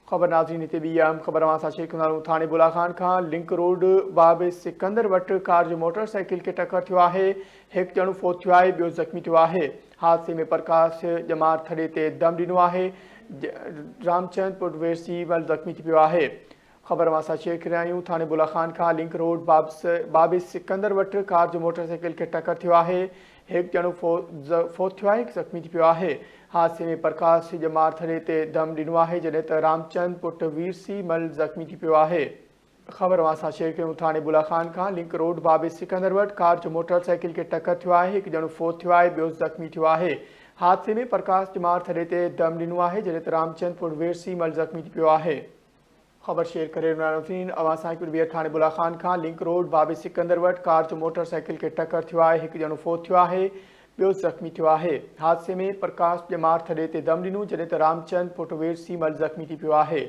ख़बर नाज़रीन हिते ॿी अहम ख़बर असां शेख थाणे बुलाखान खां लिंक रोड बाब सिकंदर वटि कार जो मोटरसाइकिल खे टक्कर थियो आहे। हिकु ॼणो फोत थियो आहे, ॿियो ज़ख़्मी थियो आहे। हादसे में प्रकाश ॼमार थड़े ते दम ॾिनो आहे। रामचंद पुट वेरसी वल ज़ख़्मी थी पियो आहे। ख़बर असां शेख रहिया आहियूं थाणे बुलाखान खां लिंक रोड बाब सिकंदर वटि कार जो मोटरसाइकिल खे टक्कर थियो आहे। हिकु ॼणो फोत थियो आहे, हिकु ज़ख़्मी थी पियो आहे। हादसे में प्रकाश ॼमार थड़े ते दम ॾिनो आहे, जॾहिं त रामचंद पुट वीरसी मल ज़ख़्मी थी पियो आहे। ख़बर असां शेयर कयूं थाणे बुलाखान खां लिंक रोड बाब सिकंदर वटि कार जो मोटरसाइकिल खे टक्कर थियो आहे। हिकु ॼणो फोत थियो आहे, ॿियो ज़ख़्मी थियो आहे। हादसे में प्रकाश ॼमार थड़े ते दम ॾिनो आहे, जॾहिं त रामचंद पुट वेरसी मल ज़ख़्मी थी पियो आहे। ख़बर शेयर करे थाणे बुलाखान खां लिंक रोड बाब सिकंदर वटि कार जो मोटरसाइकिल खे टक्कर थियो आहे। हिकु ॼणो फोत थियो आहे, ॿियो ज़ख़्मी थियो आहे। हादसे में प्रकाश ॼमार थड़े ते दम ॾिनो, जॾहिं त रामचंद पुट वेरसी मल ज़ख़्मी थी पियो आहे।